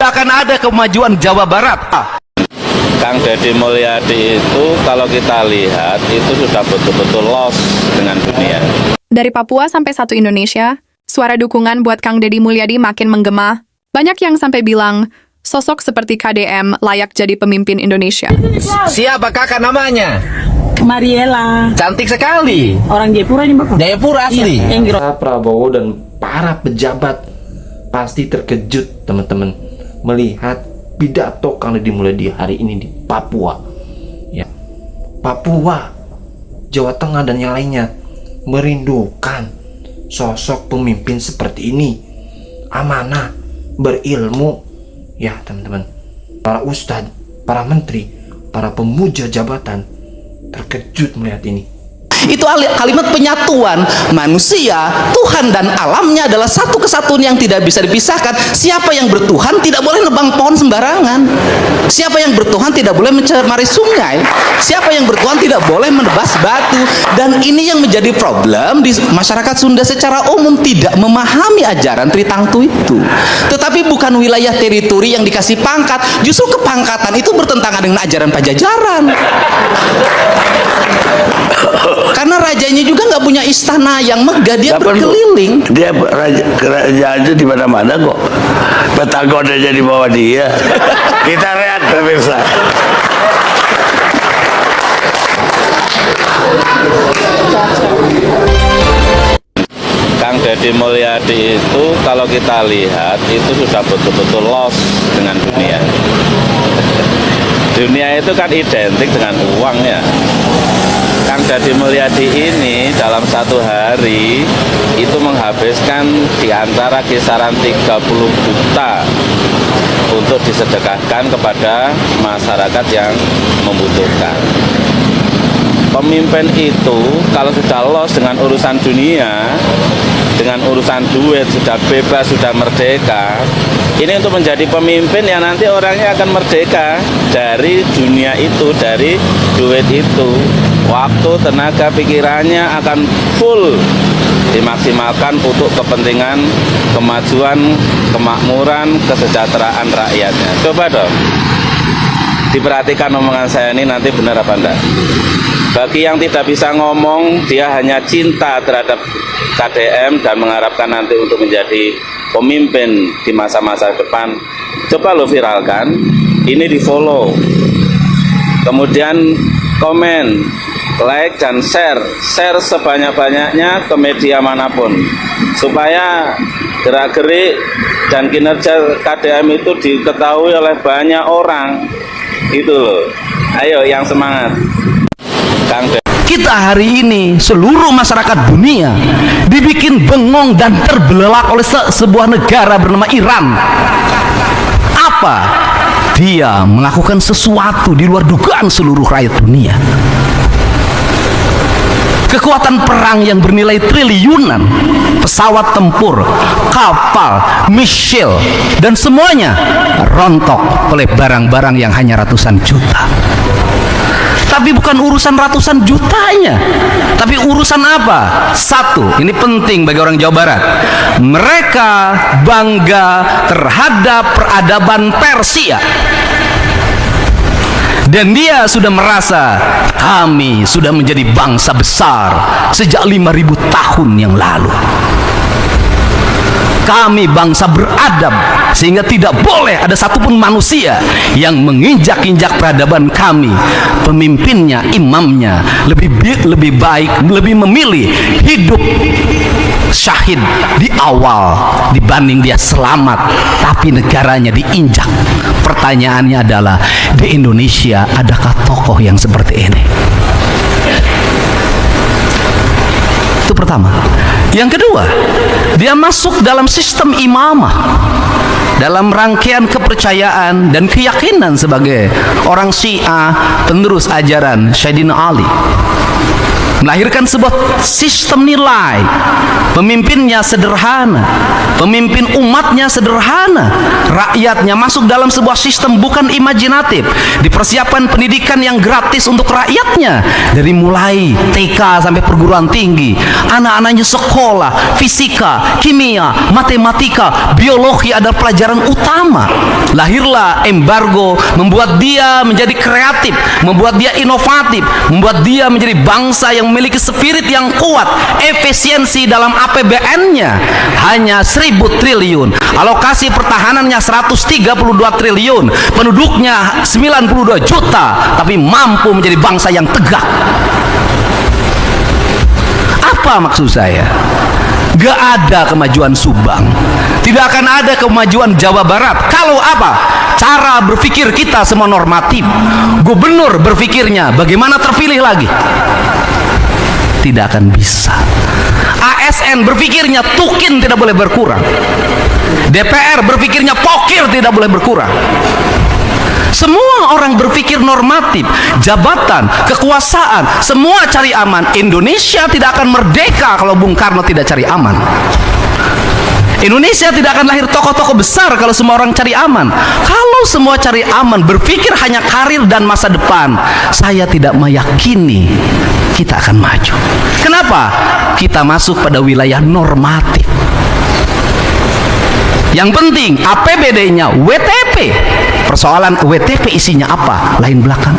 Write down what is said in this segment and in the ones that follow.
akan ada kemajuan Jawa Barat. Kang Deddy Mulyadi itu kalau kita lihat itu sudah betul-betul lost dengan dunia. Dari Papua sampai satu Indonesia, suara dukungan buat Kang Deddy Mulyadi makin menggema. Banyak yang sampai bilang, sosok seperti KDM layak jadi pemimpin Indonesia. Siapa kakak namanya? Mariela, Cantik sekali. orang Jayapura ini Bapak. Jayapura asli. Iya, yang Pak Prabowo dan para pejabat pasti terkejut teman-teman melihat pidato Kang Deddy Mulyadi hari ini di Papua. Ya, Papua, Jawa Tengah dan yang lainnya merindukan sosok pemimpin seperti ini, amanah, berilmu. Ya teman-teman, para ustadz, para menteri, para pemuja jabatan terkejut melihat ini. Itu kalimat penyatuan manusia, Tuhan dan alamnya adalah satu kesatuan yang tidak bisa dipisahkan. Siapa yang bertuhan tidak boleh nebang pohon sembarangan. Siapa yang bertuhan tidak boleh mencemari sungai. Siapa yang bertuhan tidak boleh menebas batu. Dan ini yang menjadi problem di masyarakat Sunda secara umum, tidak memahami ajaran Tritangtu itu. Tetapi bukan wilayah teritori yang dikasih pangkat, justru kepangkatan itu bertentangan dengan ajaran Pajajaran. Karena rajanya juga nggak punya istana yang megah, dia berkeliling. Dia kerajaan itu di mana-mana kok. Pentagon aja di bawah dia. Kita lihat pemirsa. Kang Deddy Mulyadi itu kalau kita lihat itu sudah betul-betul lost dengan dunia. Dunia itu kan identik dengan uangnya. Kang Deddy Mulyadi ini dalam satu hari itu menghabiskan di antara kisaran 30 juta untuk disedekahkan kepada masyarakat yang membutuhkan. Pemimpin itu kalau sudah lost dengan urusan dunia, dengan urusan duit, sudah bebas, sudah merdeka, ini untuk menjadi pemimpin yang nanti orangnya akan merdeka dari dunia itu, dari duit itu. Waktu, tenaga, pikirannya akan full dimaksimalkan untuk kepentingan kemajuan, kemakmuran, kesejahteraan rakyatnya. Coba dong diperhatikan omongan saya ini nanti benar apa enggak. Bagi yang tidak bisa ngomong, dia hanya cinta terhadap KDM dan mengharapkan nanti untuk menjadi pemimpin di masa-masa depan. Coba lo viralkan, ini di follow, kemudian komen, like dan share sebanyak-banyaknya ke media manapun, supaya gerak-gerik dan kinerja KDM itu diketahui oleh banyak orang. Itu loh, ayo yang semangat. Kang Kita hari ini seluruh masyarakat dunia dibikin bengong dan terbelalak oleh sebuah negara bernama Iran. Apa? Dia melakukan sesuatu di luar dugaan seluruh rakyat dunia. Kekuatan perang yang bernilai triliunan, pesawat tempur, kapal, misil, dan semuanya rontok oleh barang-barang yang hanya ratusan juta. Tapi bukan urusan ratusan jutanya, tapi urusan apa? Satu, ini penting bagi orang Jawa Barat. Mereka bangga terhadap peradaban Persia. Dan dia sudah merasa kami sudah menjadi bangsa besar sejak 5.000 tahun yang lalu. Kami bangsa beradab sehingga tidak boleh ada satupun manusia yang menginjak-injak peradaban kami. Pemimpinnya, imamnya lebih baik, lebih memilih hidup syahid di awal dibanding dia selamat tapi negaranya diinjak. Pertanyaannya adalah, di Indonesia adakah tokoh yang seperti ini? Itu pertama. Yang kedua, dia masuk dalam sistem imamah, dalam rangkaian kepercayaan dan keyakinan sebagai orang Syiah penerus ajaran Sayyidina Ali. melahirkan sebuah sistem nilai. Pemimpinnya sederhana, pemimpin umatnya sederhana, rakyatnya masuk dalam sebuah sistem bukan imajinatif. Dipersiapkan pendidikan yang gratis untuk rakyatnya, dari mulai TK sampai perguruan tinggi. Anak-anaknya sekolah fisika, kimia, matematika, biologi adalah pelajaran utama. Lahirlah embargo, membuat dia menjadi kreatif, membuat dia inovatif, membuat dia menjadi bangsa yang memiliki spirit yang kuat. Efisiensi dalam APBN-nya hanya 1.000 triliun, alokasi pertahanannya 132 triliun, penduduknya 92 juta, tapi mampu menjadi bangsa yang tegak. Apa maksud saya? Gak ada kemajuan Subang, tidak akan ada kemajuan Jawa Barat kalau apa? Cara berpikir kita semua normatif. Gubernur berpikirnya bagaimana terpilih lagi? Tidak akan bisa. ASN berpikirnya tukin tidak boleh berkurang. DPR berpikirnya pokir tidak boleh berkurang. Semua orang berpikir normatif, jabatan, kekuasaan, semua cari aman. Indonesia tidak akan merdeka kalau Bung Karno tidak cari aman. Indonesia tidak akan lahir tokoh-tokoh besar kalau semua orang cari aman. Kalau semua cari aman, berpikir hanya karir dan masa depan, saya tidak meyakini kita akan maju. Kenapa? Kita masuk pada wilayah normatif. Yang penting APBD-nya WTP. Persoalan WTP isinya apa? Lain belakang.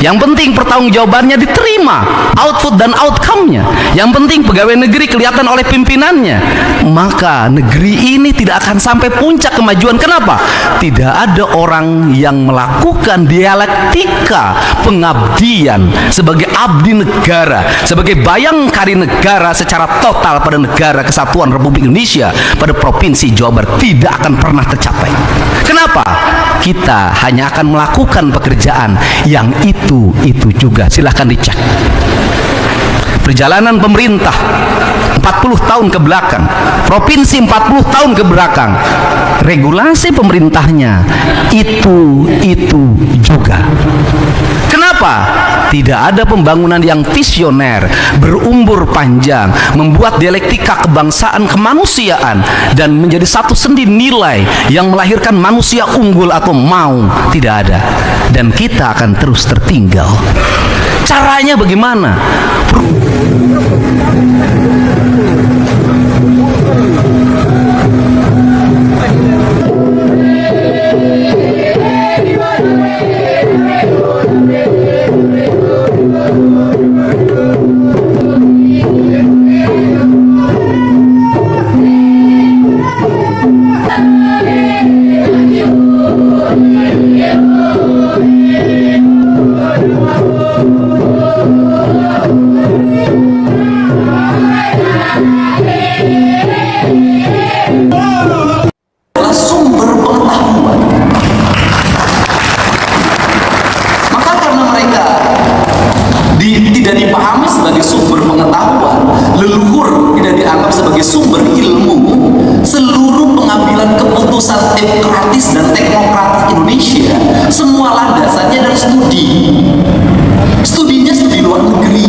Yang penting pertanggungjawabannya diterima, output dan outcome-nya. Yang penting pegawai negeri kelihatan oleh pimpinannya. Maka negeri ini tidak akan sampai puncak kemajuan. Kenapa? Tidak ada orang yang melakukan dialektika pengabdian sebagai abdi negara, sebagai bayangkari negara secara total pada negara kesatuan Republik Indonesia, pada provinsi Jawa Barat. Tidak akan pernah tercapai. Kenapa? Kita hanya akan melakukan pekerjaan yang itu juga. Silahkan dicek perjalanan pemerintah 40 tahun ke belakang, provinsi 40 tahun ke belakang, regulasi pemerintahnya itu juga. Kenapa? Tidak ada pembangunan yang visioner, berumbur panjang, membuat dialektika kebangsaan kemanusiaan dan menjadi satu sendi nilai yang melahirkan manusia unggul atau mau. Tidak ada. Dan kita akan terus tertinggal. Caranya bagaimana? Sumber pengetahuan. Maka karena mereka tidak dipahami sebagai sumber pengetahuan, leluhur tidak dianggap sebagai sumber ilmu, seluruh pengambilan keputusan teknokratis dan teknokratik Indonesia semua landasannya dari studi. Studinya studi luar negeri.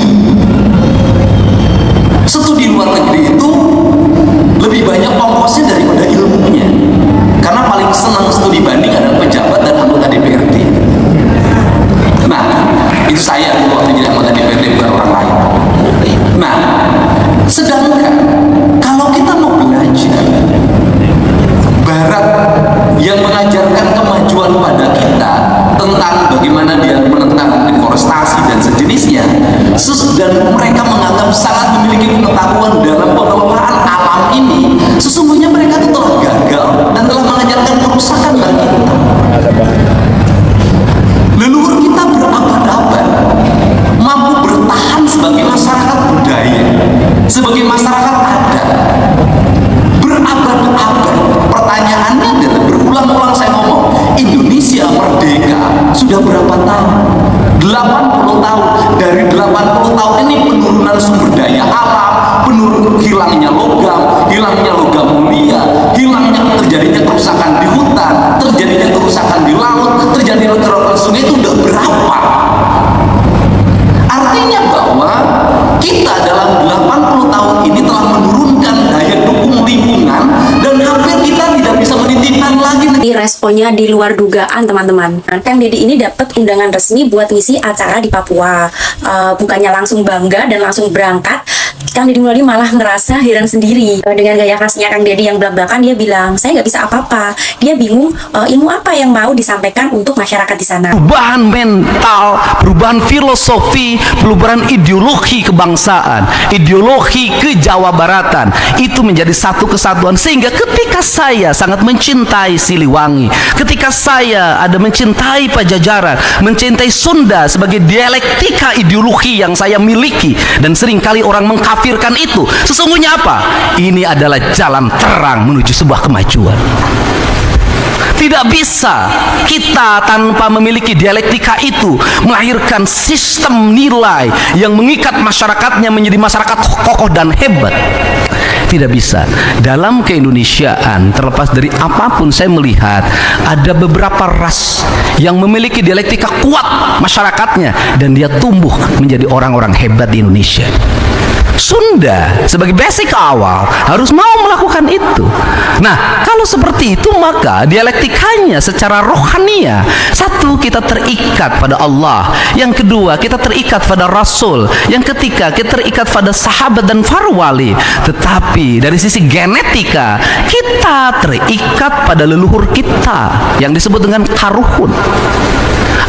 Studi luar negeri itu lebih banyak ongkosnya daripada ilmunya, karena paling senang studi banding adalah pejabat dan anggota DPRD. Nah, itu saya waktu jadi anggota DPRD, bukan orang lain. Nah, sedangkan kalau kita mau belajar Barat yang mengajarkan kemajuan pada kita tentang bagaimana dia menentang deforestasi dan sejenisnya, dan mereka menganggap sangat memiliki pengetahuan dalam pengelolaan alam ini, sesungguhnya mereka itu telah gagal dan telah mengajarkan kerusakan bagi kita. Leluhur kita berabad-abad mampu bertahan sebagai masyarakat budaya, sebagai masyarakat adat, berabad-abad. Pertanyaannya adalah, berulang-ulang saya ngomong, Indonesia merdeka sudah berapa tahun? 80 tahun. Dari 80 tahun ini penurunan sumber daya alam, hilangnya logam mulia, terjadinya kerusakan di hutan, terjadinya kerusakan di laut, terjadinya kerusakan sungai, itu udah berapa? Artinya bahwa Pokoknya di luar dugaan teman-teman. Nah, Kang Deddy ini dapat undangan resmi buat ngisi acara di Papua. Bukannya langsung bangga dan langsung berangkat, Kang Deddy Mulyadi malah ngerasa heran sendiri. Dengan gaya khasnya Kang Deddy yang belak-belakan, dia bilang, saya nggak bisa apa-apa. Dia bingung ilmu apa yang mau disampaikan untuk masyarakat di sana. Perubahan mental, perubahan filosofi, perubahan ideologi kebangsaan, ideologi kejawabaratan, itu menjadi satu kesatuan. Sehingga ketika saya sangat mencintai Siliwangi, ketika saya ada mencintai Pajajaran, mencintai Sunda sebagai dialektika ideologi yang saya miliki, dan seringkali orang mengkafirkan itu, sesungguhnya apa? Ini adalah jalan terang menuju sebuah kemajuan. Tidak bisa kita tanpa memiliki dialektika itu melahirkan sistem nilai yang mengikat masyarakatnya menjadi masyarakat kokoh dan hebat. Tidak bisa. Dalam keindonesiaan, terlepas dari apapun, saya melihat ada beberapa ras yang memiliki dialektika kuat masyarakatnya, dan dia tumbuh menjadi orang-orang hebat di Indonesia. Sunda sebagai basic awal harus mau melakukan itu. Nah, kalau seperti itu, maka dialektikanya secara rohania, satu, kita terikat pada Allah, yang kedua, kita terikat pada Rasul, yang ketiga, kita terikat pada sahabat dan para wali. Tetapi dari sisi genetika, kita terikat pada leluhur kita yang disebut dengan karuhun.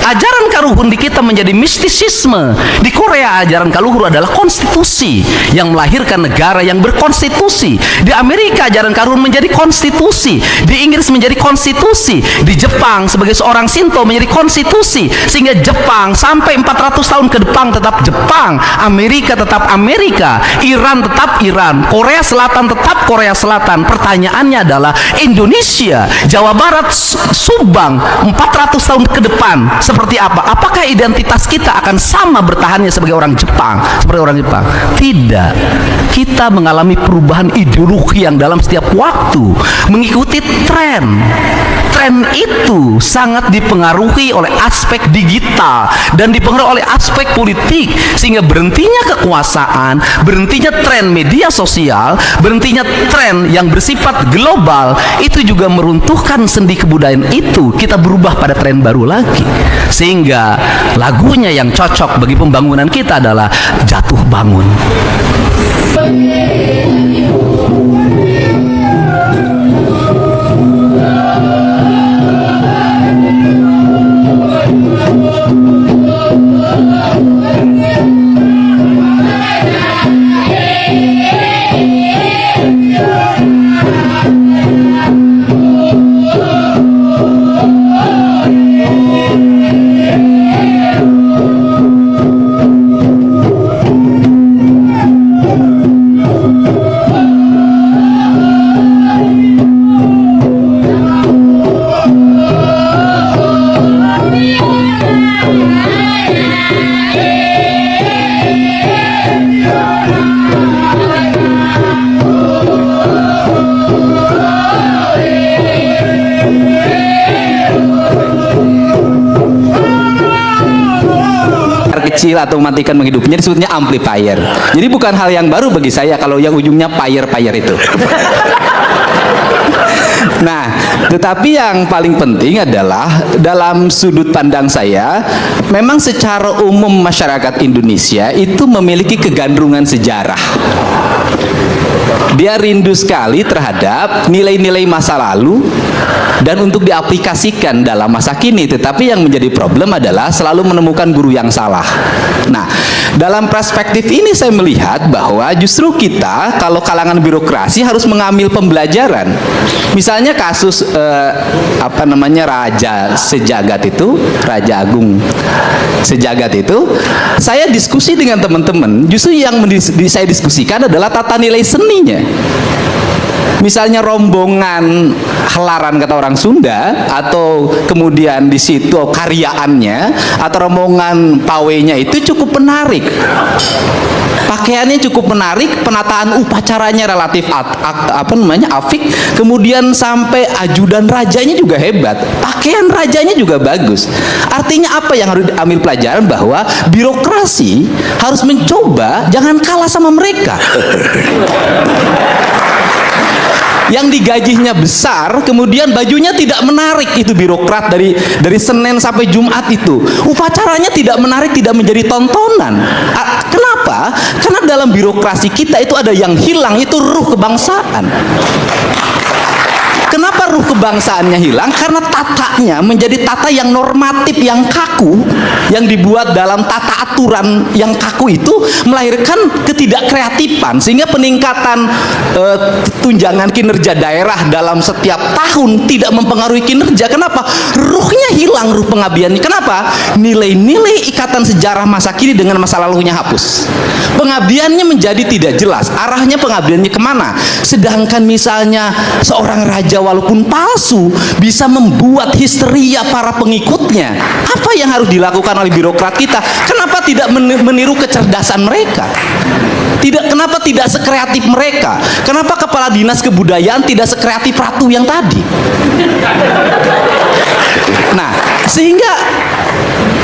Ajaran karuhun di kita menjadi mistisisme. Di Korea, ajaran karuhun adalah konstitusi yang melahirkan negara yang berkonstitusi. Di Amerika, ajaran karuhun menjadi konstitusi. Di Inggris menjadi konstitusi. Di Jepang, sebagai seorang Shinto, menjadi konstitusi. Sehingga Jepang sampai 400 tahun ke depan tetap Jepang, Amerika tetap Amerika, Iran tetap Iran, Korea Selatan tetap Korea Selatan. Pertanyaannya adalah Indonesia, Jawa Barat, Subang 400 tahun ke depan seperti apa? Apakah identitas kita akan sama bertahannya sebagai orang Jepang, seperti orang Jepang? Tidak. Kita mengalami perubahan ideologi yang dalam setiap waktu mengikuti tren. Tren itu sangat dipengaruhi oleh aspek digital dan dipengaruhi oleh aspek politik, sehingga berhentinya kekuasaan, berhentinya tren media sosial, berhentinya tren yang bersifat global, itu juga meruntuhkan sendi kebudayaan itu. Kita berubah pada tren baru lagi, sehingga lagunya yang cocok bagi pembangunan kita adalah Jatuh Bangun. Kecil atau matikan menghidupnya disebutnya amplifier. Jadi bukan hal yang baru bagi saya kalau yang ujungnya fire itu. Nah, tetapi yang paling penting adalah dalam sudut pandang saya, memang secara umum masyarakat Indonesia itu memiliki kegandrungan sejarah. Dia rindu sekali terhadap nilai-nilai masa lalu dan untuk diaplikasikan dalam masa kini. Tetapi yang menjadi problem adalah selalu menemukan guru yang salah. Nah, dalam perspektif ini saya melihat bahwa justru kita kalau kalangan birokrasi harus mengambil pembelajaran. Misalnya kasus Raja Sejagat itu, Raja Agung Sejagat itu, saya diskusi dengan teman-teman, justru yang saya diskusikan adalah tata nilai seninya. Misalnya rombongan helaran kata orang Sunda, atau kemudian di situ karyaannya atau rombongan pawainya itu cukup menarik. Pakaiannya cukup menarik, penataan upacaranya relatif apik, kemudian sampai ajudan rajanya juga hebat, pakaian rajanya juga bagus. Artinya apa yang harus diambil pelajaran? Bahwa birokrasi harus mencoba jangan kalah sama mereka. yang digajinya besar, kemudian bajunya tidak menarik. Itu birokrat dari Senin sampai Jumat itu. Upacaranya tidak menarik, tidak menjadi tontonan. Kenapa? Karena dalam birokrasi kita itu ada yang hilang, itu ruh kebangsaan. Kenapa ruh kebangsaannya hilang? Karena tatanya menjadi tata yang normatif, yang kaku, yang dibuat dalam tata aturan yang kaku itu melahirkan ketidakkreatifan, sehingga peningkatan tunjangan kinerja daerah dalam setiap tahun tidak mempengaruhi kinerja. Kenapa? Ruhnya hilang, ruh pengabdiannya. Kenapa? Nilai-nilai ikatan sejarah masa kini dengan masa lalunya hapus. Pengabdiannya menjadi tidak jelas. Arahnya pengabdiannya kemana? Sedangkan misalnya seorang raja walaupun palsu bisa membuat histeria para pengikutnya. Apa yang harus dilakukan oleh birokrat kita? Kenapa tidak meniru kecerdasan mereka? Kenapa tidak sekreatif mereka? Kenapa kepala dinas kebudayaan tidak sekreatif ratu yang tadi? Nah, sehingga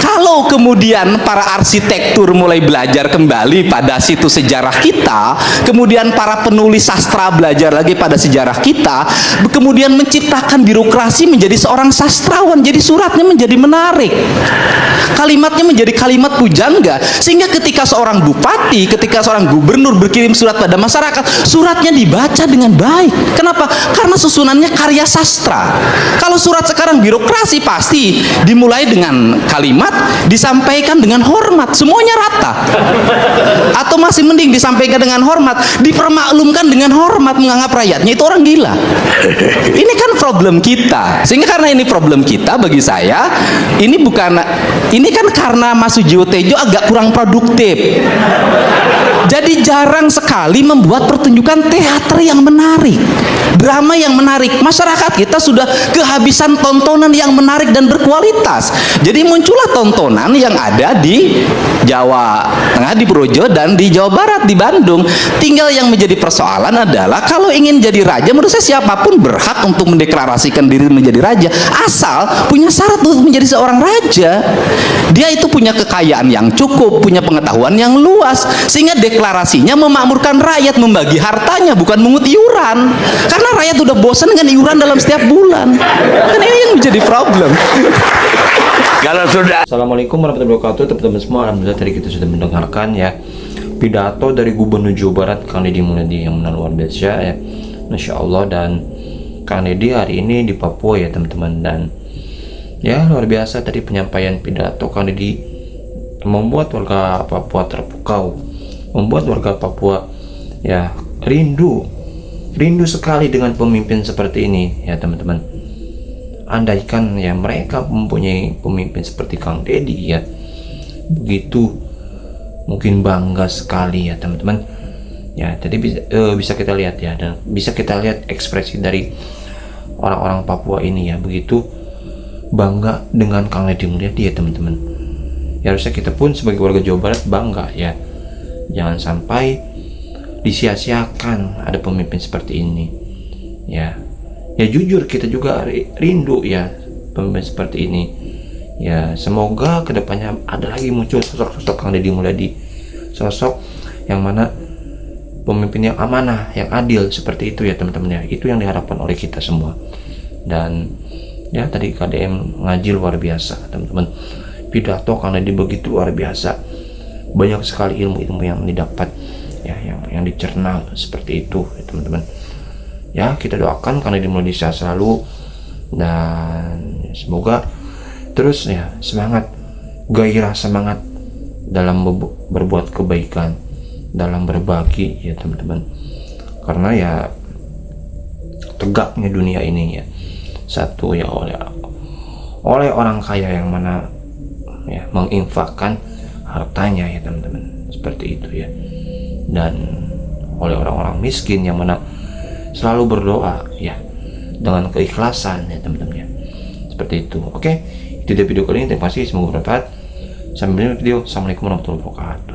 kalau kemudian para arsitektur mulai belajar kembali pada situs sejarah kita, kemudian para penulis sastra belajar lagi pada sejarah kita, kemudian menciptakan birokrasi menjadi seorang sastrawan, jadi suratnya menjadi menarik, kalimatnya menjadi kalimat pujangga, sehingga ketika seorang bupati, ketika seorang gubernur berkirim surat pada masyarakat, suratnya dibaca dengan baik. Kenapa? Karena susunannya karya sastra. Kalau surat sekarang birokrasi pasti dimulai dengan kalimat, disampaikan dengan hormat, semuanya rata. Atau masih mending disampaikan dengan hormat, dipermaklumkan dengan hormat, menganggap rakyatnya itu orang gila. Ini kan problem kita. Sehingga karena ini problem kita, bagi saya ini kan karena Mas Sujiwo Tejo agak kurang produktif. Jadi jarang sekali membuat pertunjukan teater yang menarik, drama yang menarik. Masyarakat kita sudah kehabisan tontonan yang menarik dan berkualitas. Jadi muncullah tontonan yang ada di Jawa Tengah, di Projo, dan di Jawa Barat, di Bandung. Tinggal yang menjadi persoalan adalah kalau ingin jadi raja, menurut saya siapapun berhak untuk mendeklarasikan diri menjadi raja, asal punya syarat untuk menjadi seorang raja. Dia itu punya kekayaan yang cukup, punya pengetahuan yang luas, sehingga deklarasinya memakmurkan rakyat, membagi hartanya, bukan mengut iuran. Karena rakyat udah bosan dengan iuran dalam setiap bulan. Kan ini yang menjadi problem. Kalau sudah Assalamualaikum warahmatullahi wabarakatuh, teman-teman semua. Alhamdulillah tadi kita sudah mendengarkan ya pidato dari Gubernur Jawa Barat Kang Deddy Mulyadi yang luar biasa ya, Masya Allah. Dan Kang Deddy hari ini di Papua ya teman-teman, dan ya luar biasa tadi penyampaian pidato Kang Deddy membuat warga Papua terpukau, membuat warga Papua ya rindu sekali dengan pemimpin seperti ini ya teman-teman. Andaikan ya mereka mempunyai pemimpin seperti Kang Deddy ya, begitu mungkin bangga sekali ya teman-teman ya. Jadi bisa kita lihat ya, dan bisa kita lihat ekspresi dari orang-orang Papua ini ya, begitu bangga dengan Kang Deddy Mulyadi ya teman-teman. Ya harusnya kita pun sebagai warga Jawa Barat bangga ya, jangan sampai disia-siakan ada pemimpin seperti ini ya. Ya jujur kita juga rindu ya pemimpin seperti ini ya. Semoga kedepannya ada lagi muncul sosok-sosok Kang Deddy Mulyadi, sosok yang mana pemimpin yang amanah, yang adil seperti itu ya teman-teman ya. Itu yang diharapkan oleh kita semua. Dan ya tadi KDM ngaji luar biasa teman-teman, pidato Kang Deddy begitu luar biasa, banyak sekali ilmu-ilmu yang didapat ya, yang dicerna seperti itu ya teman-teman. Ya kita doakan Kang Deddy Mulyadi sehat selalu, dan semoga terus ya semangat, gairah semangat dalam berbuat kebaikan, dalam berbagi ya teman-teman. Karena ya tegaknya dunia ini ya satu ya oleh orang kaya yang mana ya menginfakkan hartanya ya teman-teman, seperti itu ya. Dan oleh orang-orang miskin yang mana selalu berdoa ya dengan keikhlasan ya teman-teman ya, seperti itu. Oke, itu dia video kali ini. Terima kasih, semoga bermanfaat. Sampai jumpa di video. Assalamualaikum warahmatullahi wabarakatuh.